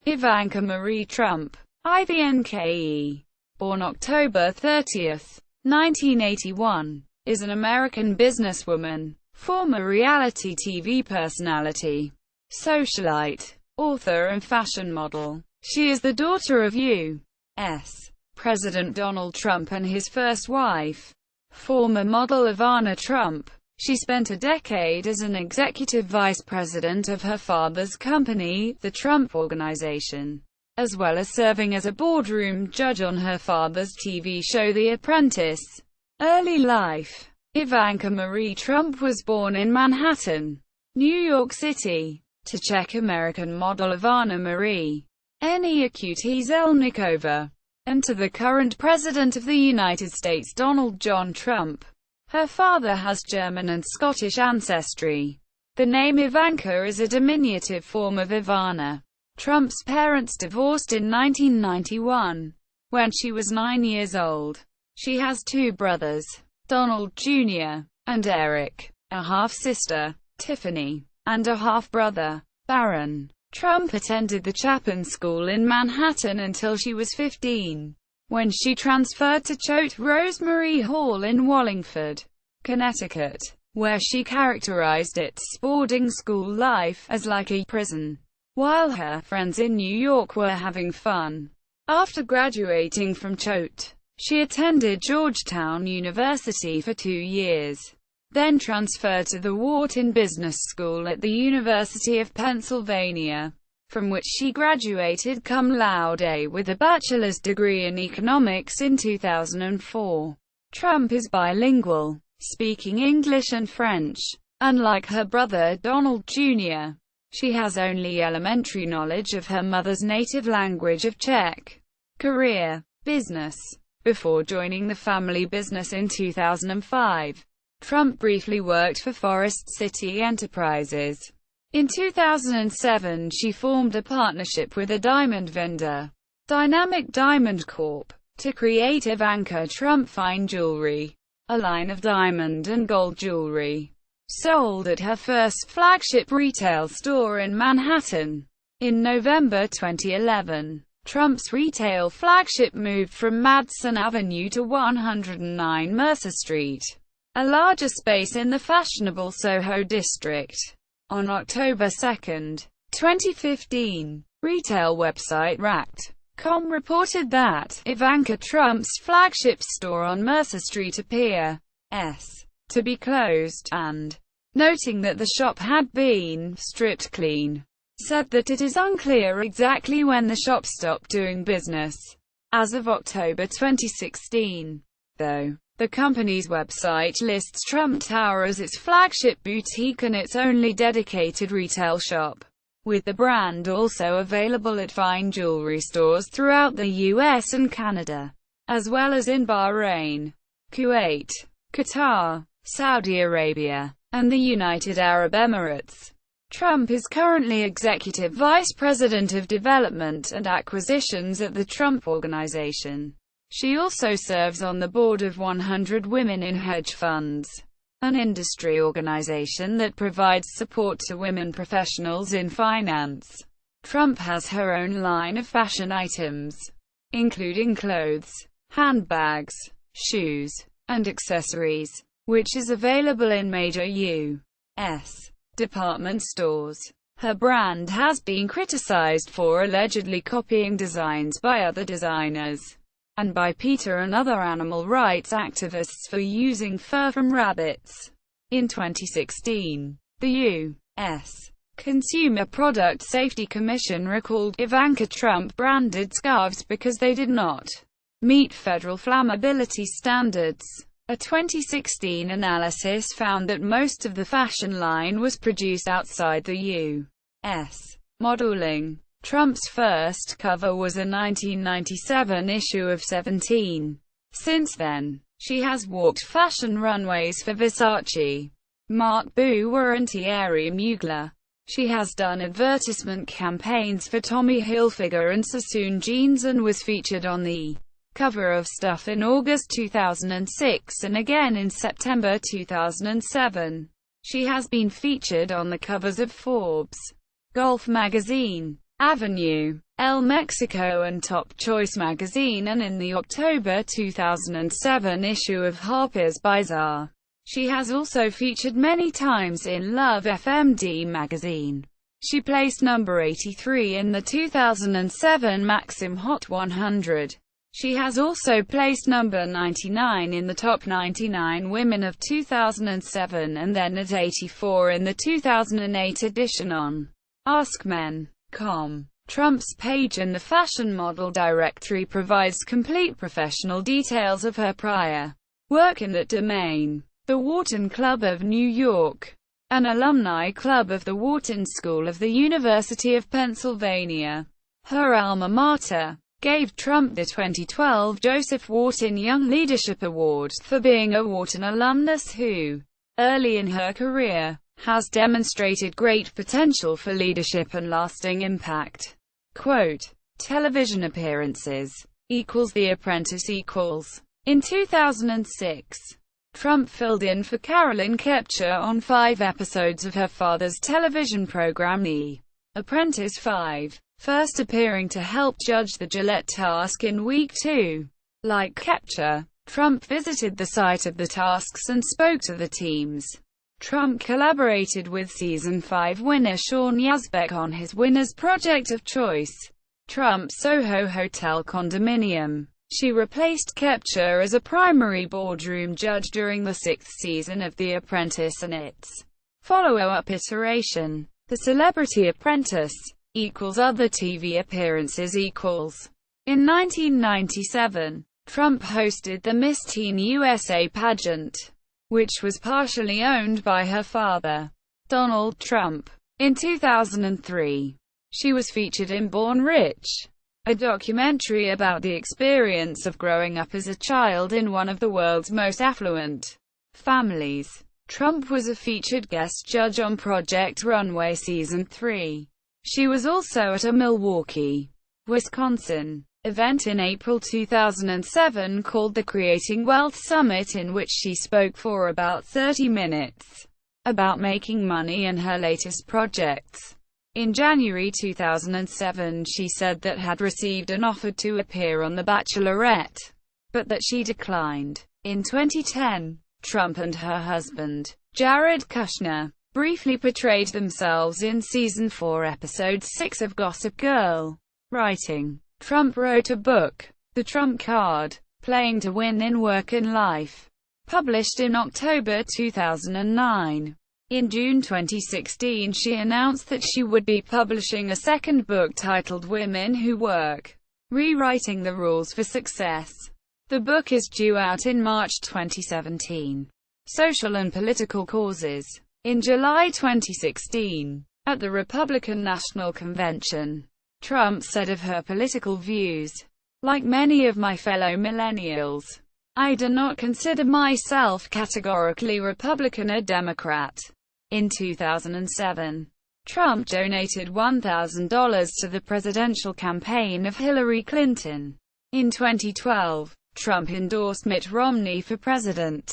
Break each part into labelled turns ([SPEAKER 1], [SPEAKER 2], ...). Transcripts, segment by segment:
[SPEAKER 1] Ivanka Marie Trump, iヴāːŋkə, born October 30, 1981, is an American businesswoman, former reality TV personality, socialite, author and fashion model. She is the daughter of U.S. President Donald Trump and his first wife, former model Ivana Trump. She spent a decade as an executive vice president of her father's company, the Trump Organization, as well as serving as a boardroom judge on her father's TV show The Apprentice. Early life. Ivanka Marie Trump was born in Manhattan, New York City, to Czech-American model Ivana Marie Zelníková, and to the current President of the United States Donald John Trump. Her father has German and Scottish ancestry. The name Ivanka is a diminutive form of Ivana. Trump's parents divorced in 1991, when she was 9 years old. She has two brothers, Donald Jr. and Eric, a half-sister, Tiffany, and a half-brother, Barron. Trump attended the Chapin School in Manhattan until she was 15, when she transferred to Choate Rosemary Hall in Wallingford, Connecticut, where she characterized its boarding school life as like a prison, while her friends in New York were having fun. After graduating from Choate, she attended Georgetown University for 2 years, then transferred to the Wharton Business School at the University of Pennsylvania, from which she graduated cum laude with a bachelor's degree in economics in 2004. Trump is bilingual, speaking English and French. Unlike her brother Donald Jr., she has only elementary knowledge of her mother's native language of Czech. Career. Business. Before joining the family business in 2005, Trump briefly worked for Forest City Enterprises. In 2007 she formed a partnership with a diamond vendor, Dynamic Diamond Corp., to create Ivanka Trump Fine Jewelry, a line of diamond and gold jewelry, sold at her first flagship retail store in Manhattan. In November 2011, Trump's retail flagship moved from Madison Avenue to 109 Mercer Street, a larger space in the fashionable Soho district. On October 2, 2015, retail website Racked.com reported that Ivanka Trump's flagship store on Mercer Street appears to be closed, and, noting that the shop had been stripped clean, said that it is unclear exactly when the shop stopped doing business. As of October 2016, though, the company's website lists Trump Tower as its flagship boutique and its only dedicated retail shop, with the brand also available at fine jewelry stores throughout the US and Canada, as well as in Bahrain, Kuwait, Qatar, Saudi Arabia, and the United Arab Emirates. Trump is currently Executive Vice President of Development and Acquisitions at the Trump Organization. She also serves on the board of 100 Women in Hedge Funds, an industry organization that provides support to women professionals in finance. Trump has her own line of fashion items, including clothes, handbags, shoes, and accessories, which is available in major U.S. department stores. Her brand has been criticized for allegedly copying designs by other designers, and by PETA and other animal rights activists for using fur from rabbits. In 2016, the U.S. Consumer Product Safety Commission recalled Ivanka Trump branded scarves because they did not meet federal flammability standards. A 2016 analysis found that most of the fashion line was produced outside the U.S. Modeling. Trump's first cover was a 1997 issue of 17. Since then, she has walked fashion runways for Versace, Marc Bouwer and Thierry Mugler. She has done advertisement campaigns for Tommy Hilfiger and Sassoon jeans and was featured on the cover of Stuff in August 2006 and again in September 2007. She has been featured on the covers of Forbes, Golf magazine, Avenue, El Mexico and Top Choice magazine, and in the October 2007 issue of Harper's Bazaar. She has also featured many times in Love FMD magazine. She placed number 83 in the 2007 Maxim Hot 100. She has also placed number 99 in the Top 99 Women of 2007 and then at 84 in the 2008 edition on AskMen.com. Trump's page in the fashion model directory provides complete professional details of her prior work in that domain. The Wharton Club of New York, an alumni club of the Wharton School of the University of Pennsylvania, her alma mater, gave Trump the 2012 Joseph Wharton Young Leadership Award for being a Wharton alumnus who, early in her career, has demonstrated great potential for leadership and lasting impact. Quote, television appearances equals The Apprentice equals. In 2006, Trump filled in for Carolyn Kepcher on 5 episodes of her father's television program The Apprentice 5, first appearing to help judge the Gillette task in week 2. Like Kepcher, Trump visited the site of the tasks and spoke to the teams. Trump collaborated with Season 5 winner Sean Yazbek on his winner's project of choice, Trump's Soho Hotel condominium. She replaced Kepcher as a primary boardroom judge during the 6th season of The Apprentice and its follow-up iteration, The Celebrity Apprentice, equals other TV appearances equals. In 1997, Trump hosted the Miss Teen USA pageant, which was partially owned by her father, Donald Trump. In 2003, she was featured in Born Rich, a documentary about the experience of growing up as a child in one of the world's most affluent families. Trump was a featured guest judge on Project Runway Season 3. She was also at a Milwaukee, Wisconsin, event in April 2007 called the Creating Wealth Summit, in which she spoke for about 30 minutes about making money and her latest projects. In January 2007, she said that had received an offer to appear on The Bachelorette, but that she declined. In 2010, Trump and her husband, Jared Kushner, briefly portrayed themselves in Season 4 Episode 6 of Gossip Girl. Writing. Trump wrote a book, The Trump Card, Playing to Win in Work and Life, published in October 2009. In June 2016, she announced that she would be publishing a second book titled Women Who Work: Rewriting the Rules for Success. The book is due out in March 2017. Social and political causes. In July 2016, at the Republican National Convention, Trump said of her political views, "Like many of my fellow millennials, I do not consider myself categorically Republican or Democrat." In 2007, Trump donated $1,000 to the presidential campaign of Hillary Clinton. In 2012, Trump endorsed Mitt Romney for president.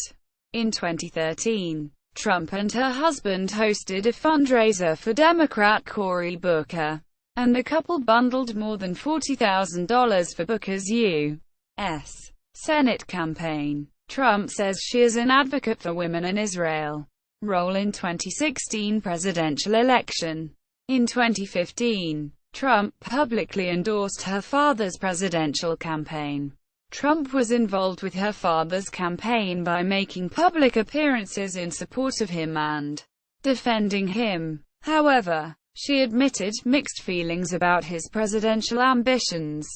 [SPEAKER 1] In 2013, Trump and her husband hosted a fundraiser for Democrat Cory Booker, and the couple bundled more than $40,000 for Booker's U.S. Senate campaign. Trump says she is an advocate for women and Israel. Role in 2016 presidential election. In 2015, Trump publicly endorsed her father's presidential campaign. Trump was involved with her father's campaign by making public appearances in support of him and defending him. However, she admitted mixed feelings about his presidential ambitions,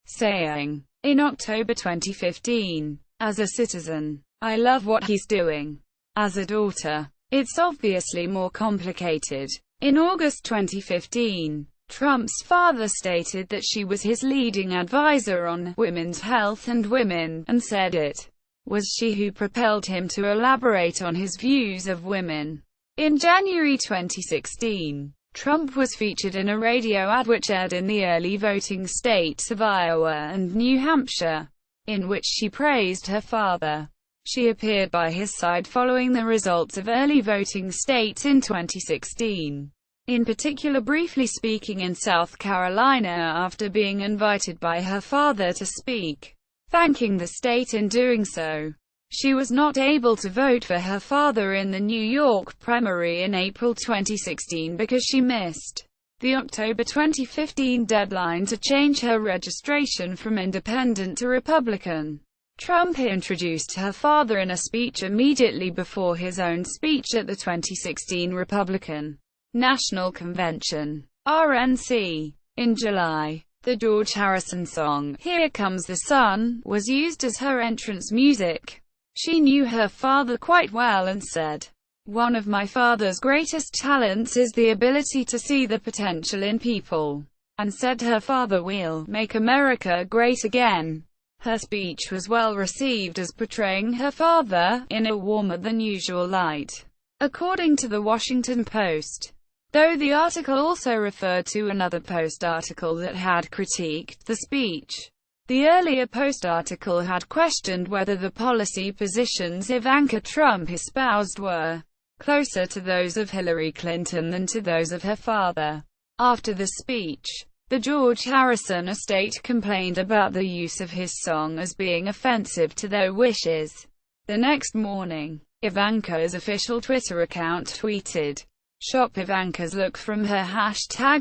[SPEAKER 1] saying, in October 2015, "As a citizen, I love what he's doing. As a daughter, it's obviously more complicated." In August 2015, Trump's father stated that she was his leading advisor on women's health and women, and said it was she who propelled him to elaborate on his views of women. In January 2016, Trump was featured in a radio ad which aired in the early voting states of Iowa and New Hampshire, in which she praised her father. She appeared by his side following the results of early voting states in 2016. in particular briefly speaking in South Carolina after being invited by her father to speak, thanking the state in doing so. She was not able to vote for her father in the New York primary in April 2016 because she missed the October 2015 deadline to change her registration from independent to Republican. Trump introduced her father in a speech immediately before his own speech at the 2016 Republican National Convention, RNC. In July, the George Harrison song, "Here Comes the Sun," was used as her entrance music. She knew her father quite well and said, "One of my father's greatest talents is the ability to see the potential in people," and said her father will make America great again. Her speech was well received as portraying her father in a warmer-than-usual light, according to the Washington Post, though the article also referred to another Post article that had critiqued the speech. The earlier Post article had questioned whether the policy positions Ivanka Trump espoused were closer to those of Hillary Clinton than to those of her father. After the speech, the George Harrison estate complained about the use of his song as being offensive to their wishes. The next morning, Ivanka's official Twitter account tweeted, "Shop Ivanka's look from her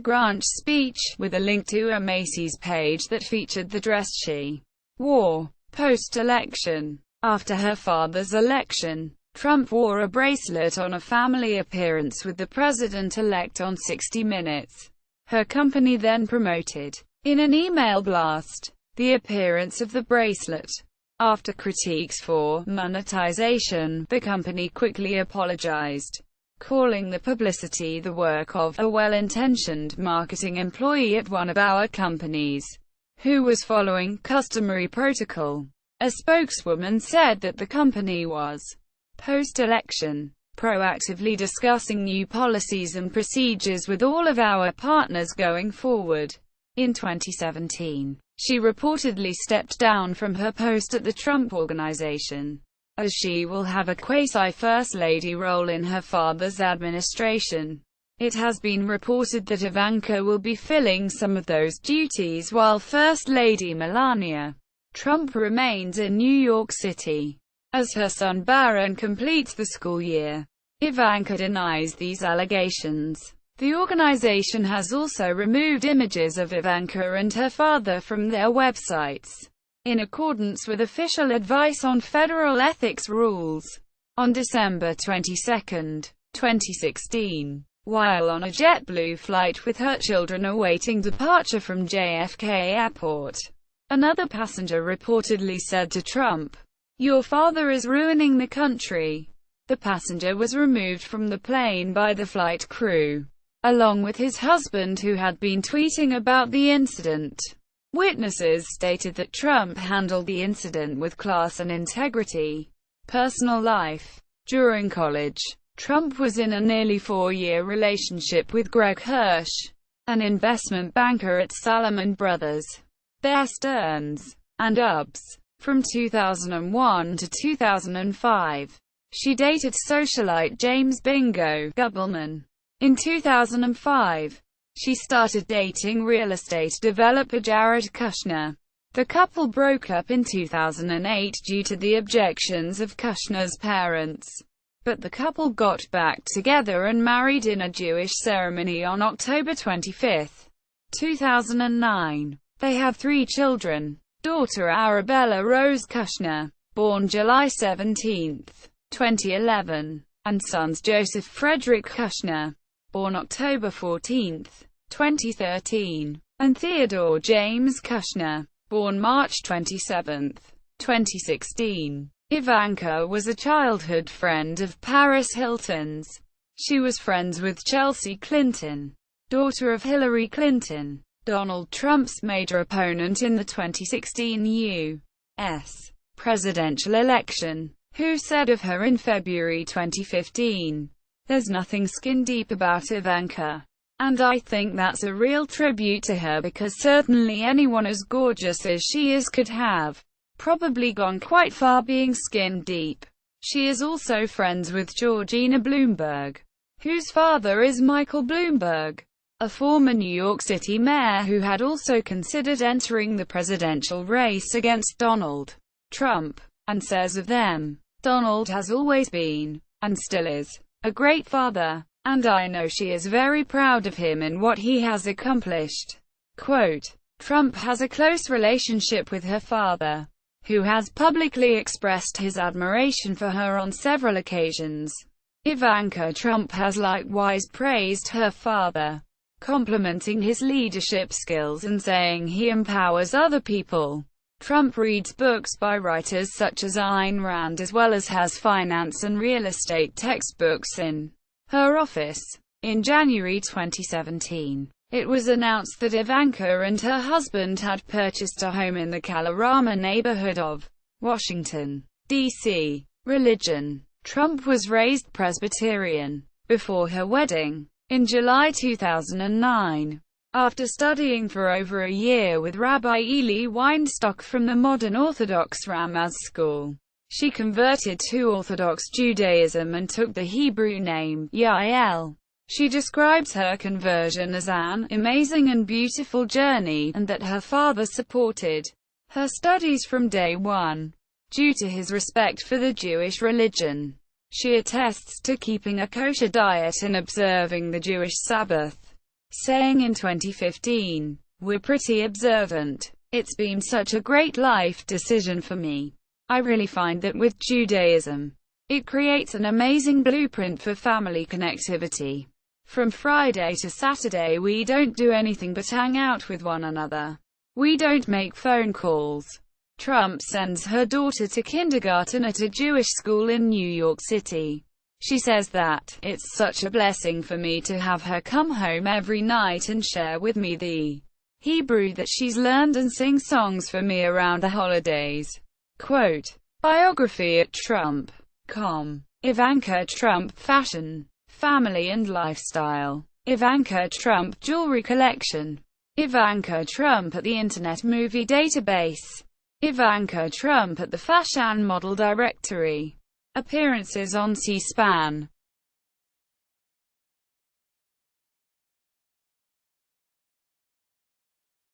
[SPEAKER 1] #ranch speech," with a link to a Macy's page that featured the dress she wore post-election. After her father's election, Trump wore a bracelet on a family appearance with the president-elect on 60 Minutes. Her company then promoted, in an email blast, the appearance of the bracelet. After critiques for monetization, the company quickly apologized, calling the publicity the work of a well-intentioned marketing employee at one of our companies, who was following customary protocol. A spokeswoman said that the company was, post-election, proactively discussing new policies and procedures with all of our partners going forward. In 2017, she reportedly stepped down from her post at the Trump Organization, as she will have a quasi-First Lady role in her father's administration. It has been reported that Ivanka will be filling some of those duties while First Lady Melania Trump remains in New York City, as her son Barron completes the school year. Ivanka denies these allegations. The organization has also removed images of Ivanka and her father from their websites, in accordance with official advice on federal ethics rules. On December 22, 2016, while on a JetBlue flight with her children awaiting departure from JFK Airport, another passenger reportedly said to Trump, "Your father is ruining the country." The passenger was removed from the plane by the flight crew, along with his husband, who had been tweeting about the incident. Witnesses stated that Trump handled the incident with class and integrity. Personal life. During college, Trump was in a nearly 4-year relationship with Greg Hirsch, an investment banker at Salomon Brothers, Bear Stearns and Ubbs. From 2001 to 2005, she dated socialite James "Bingo" Gubbelman. In 2005, she started dating real estate developer Jared Kushner. The couple broke up in 2008 due to the objections of Kushner's parents, but the couple got back together and married in a Jewish ceremony on October 25, 2009. They have 3 children. Daughter Arabella Rose Kushner, born July 17, 2011, and sons Joseph Frederick Kushner, born October 14, 2013, and Theodore James Kushner, born March 27, 2016. Ivanka was a childhood friend of Paris Hilton's. She was friends with Chelsea Clinton, daughter of Hillary Clinton, Donald Trump's major opponent in the 2016 U.S. presidential election, who said of her in February 2015, "There's nothing skin-deep about Ivanka. And I think that's a real tribute to her, because certainly anyone as gorgeous as she is could have probably gone quite far being skin-deep." She is also friends with Georgina Bloomberg, whose father is Michael Bloomberg, a former New York City mayor who had also considered entering the presidential race against Donald Trump, and says of them, "Donald has always been, and still is, a great father, and I know she is very proud of him and what he has accomplished." Quote, Trump has a close relationship with her father, who has publicly expressed his admiration for her on several occasions. Ivanka Trump has likewise praised her father, complimenting his leadership skills and saying he empowers other people. Trump reads books by writers such as Ayn Rand as well as has finance and real estate textbooks in her office. In January 2017, it was announced that Ivanka and her husband had purchased a home in the Kalorama neighborhood of Washington, D.C. Religion. Trump was raised Presbyterian before her wedding in July 2009. After studying for over a year with Rabbi Eli Weinstock from the Modern Orthodox Ramaz School, she converted to Orthodox Judaism and took the Hebrew name Yael. She describes her conversion as an amazing and beautiful journey, and that her father supported her studies from day one, due to his respect for the Jewish religion. She attests to keeping a kosher diet and observing the Jewish Sabbath, saying in 2015, "We're pretty observant. It's been such a great life decision for me. I really find that with Judaism, it creates an amazing blueprint for family connectivity. From Friday to Saturday we don't do anything but hang out with one another. We don't make phone calls." Trump sends her daughter to kindergarten at a Jewish school in New York City. She says that, "It's such a blessing for me to have her come home every night and share with me the Hebrew that she's learned and sing songs for me around the holidays." Quote, biography at Trump.com. Ivanka Trump fashion, family and lifestyle. Ivanka Trump jewelry collection. Ivanka Trump at the Internet Movie Database. Ivanka Trump at the Fashion Model Directory. Appearances on C-SPAN.